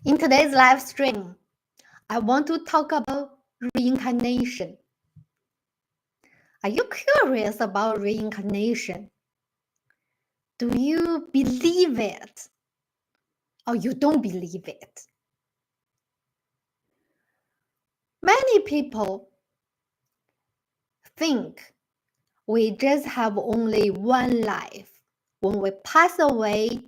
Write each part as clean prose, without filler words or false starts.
In today's live stream, I want to talk about reincarnation. Are you curious about reincarnation? Do you believe it or you don't believe it? Many people think we just have only one life. When we pass away,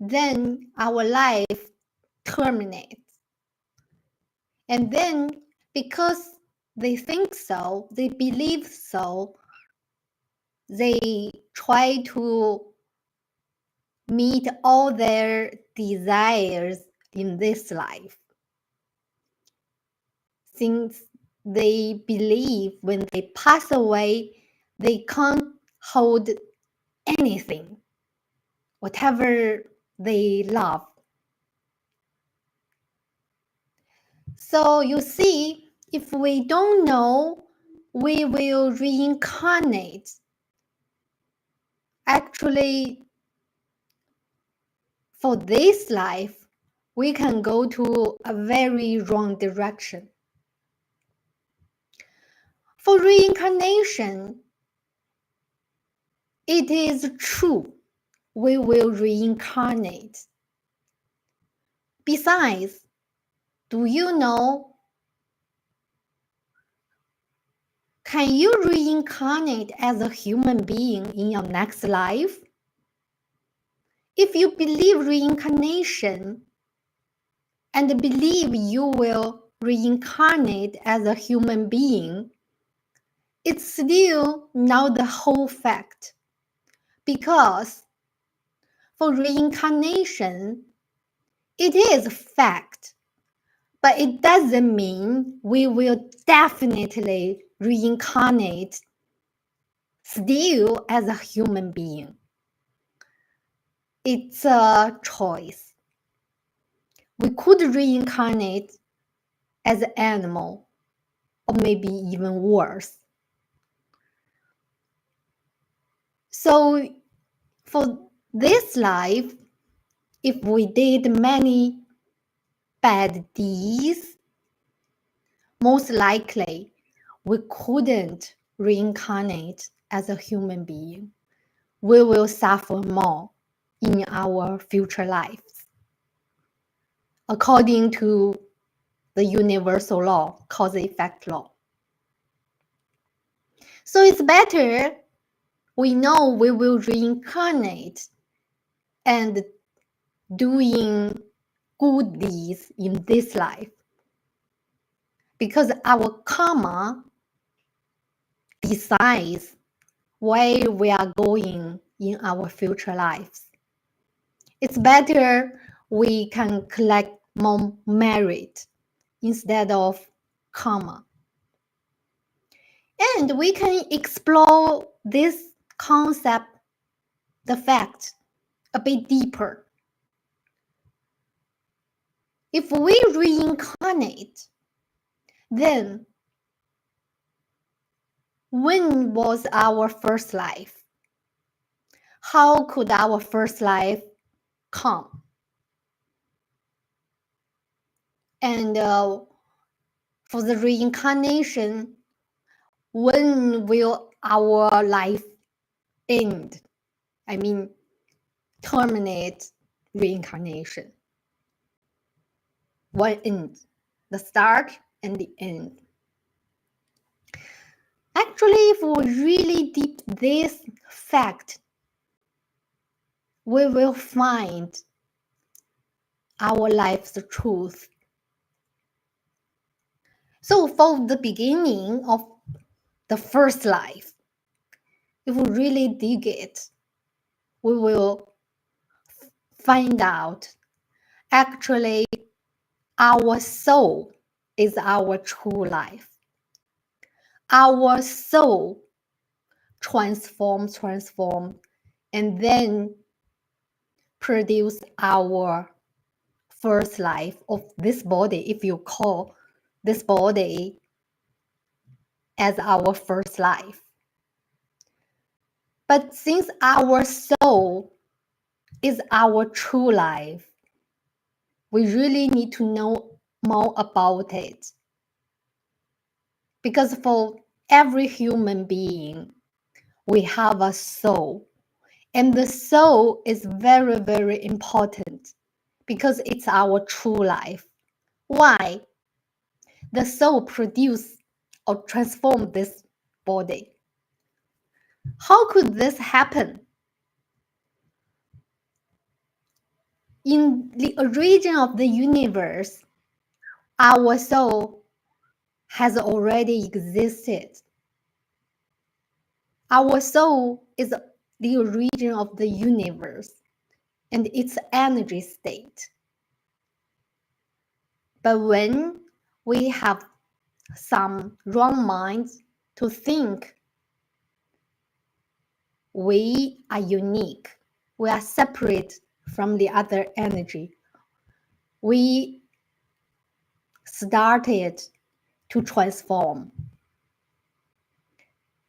then our life terminates. And then because they think so, they believe so, they try to meet all their desires in this life. Since they believe when they pass away, they can't hold anything, whatever they love. So you see, if we don't know, we will reincarnate. Actually, for this life, we can go to a very wrong direction. For reincarnation, it is true we will reincarnate. Besides, do you know, can you reincarnate as a human being in your next life? If you believe reincarnation and believe you will reincarnate as a human being, it's still not the whole fact. Because for reincarnation, it is a fact, but it doesn't mean we will definitely reincarnate still as a human being. It's a choice. We could reincarnate as an animal, or maybe even worse. So for this life, if we did many bad deeds, most likely we couldn't reincarnate as a human being. We will suffer more in our future lives, according to the universal law, cause-effect law. So it's better we know we will reincarnate and doing good deeds in this life, because our karma decides where we are going in our future lives. It's better we can collect more merit instead of karma. And we can explore this concept, the fact, a bit deeper. If we reincarnate, then when was our first life? How could our first life come? And for the reincarnation, when will our life end? I mean, terminate reincarnation. One end, the start and the end. Actually, if we really deep this fact, we will find our life's truth. So for the beginning of the first life, if we really dig it, we will find out actually our soul is our true life. Our soul transform, and then produce our first life of this body, if you call this body as our first life. But since our soul is our true life, we really need to know more about it. Because for every human being, we have a soul. And the soul is very, very important because it's our true life. Why? The soul produce or transform this body. How could this happen? In the origin of the universe, our soul has already existed. Our soul is the origin of the universe and its energy state. But when we have some wrong minds to think we are unique, we are separate from the other energy, we started to transform.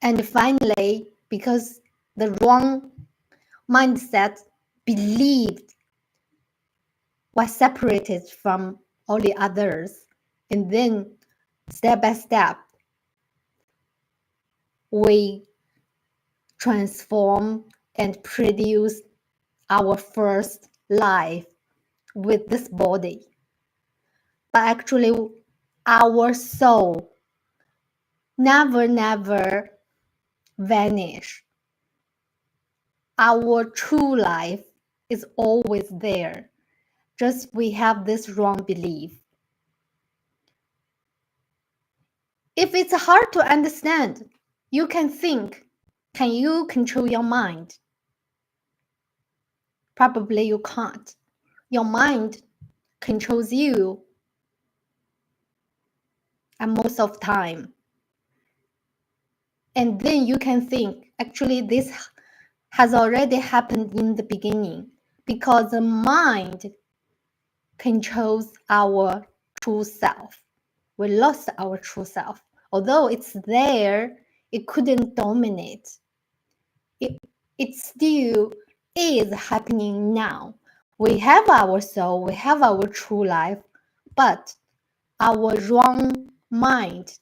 And finally, because the wrong mindset believed was separated from all the others, and then step by step, we transform and produce our first life with this body. But actually, our soul never vanish. Our true life is always there. Just we have this wrong belief. If it's hard to understand, you can think, can you control your mind? Probably you can't. Your mind controls you and most of the time. And then you can think, actually this has already happened in the beginning because the mind controls our true self. We lost our true self. Although it's there, it couldn't dominate. It still is happening now. We have our soul, we have our true life, but our wrong mind,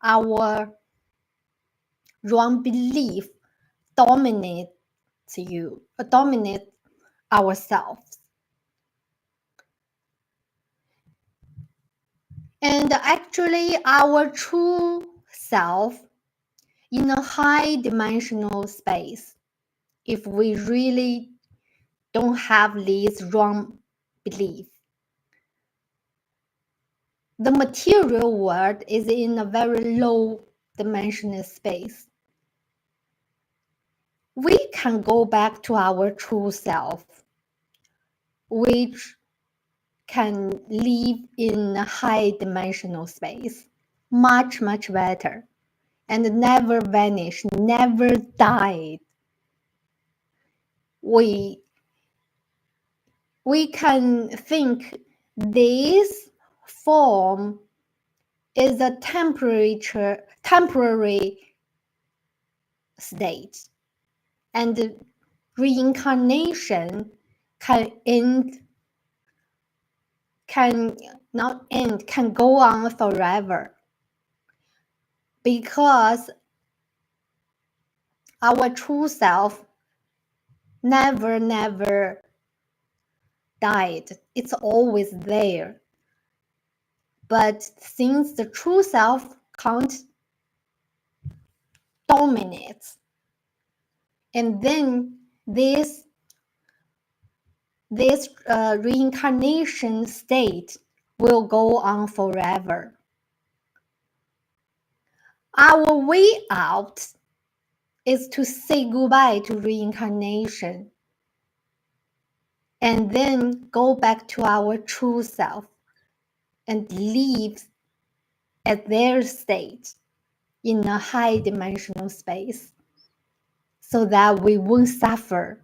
our wrong belief dominate ourselves. And actually our true self in a high dimensional space, if we really don't have these wrong beliefs, the material world is in a very low dimensional space. We can go back to our true self, which can live in a high dimensional space, much better, and never vanish, never died. We can think this form is a temporary state, and reincarnation can go on forever, because our true self never died. It's always there. But since the true self can't dominate, and then this reincarnation state will go on forever. Our way out is to say goodbye to reincarnation and then go back to our true self and live at their state in a high dimensional space so that we won't suffer.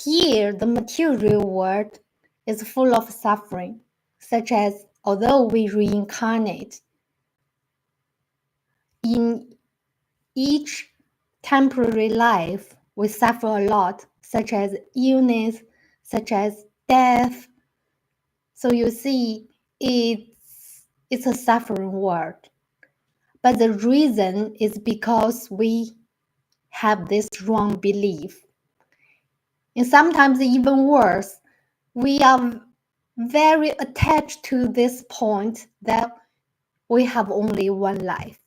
Here, the material world is full of suffering, such as although we reincarnate, in each temporary life, we suffer a lot, such as illness, such as death, So you see, it's a suffering world. But the reason is because we have this wrong belief. And sometimes even worse, we are very attached to this point that we have only one life.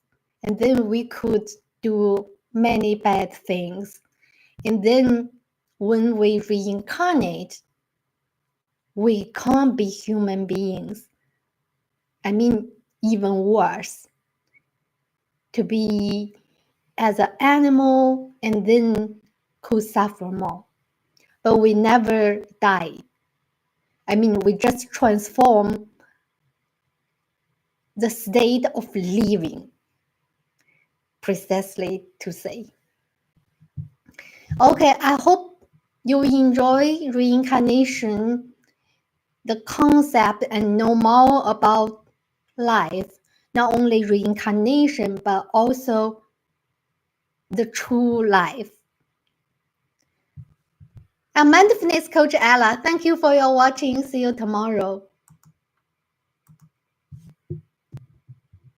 And then we could do many bad things. And then when we reincarnate, we can't be human beings. I mean, even worse, to be as an animal and then could suffer more. But we never die. I mean, we just transform the state of living, precisely to say. Okay, I hope you enjoy reincarnation, the concept, and know more about life, not only reincarnation, but also the true life. I'm mindfulness coach Ella. Thank you for your watching. See you tomorrow.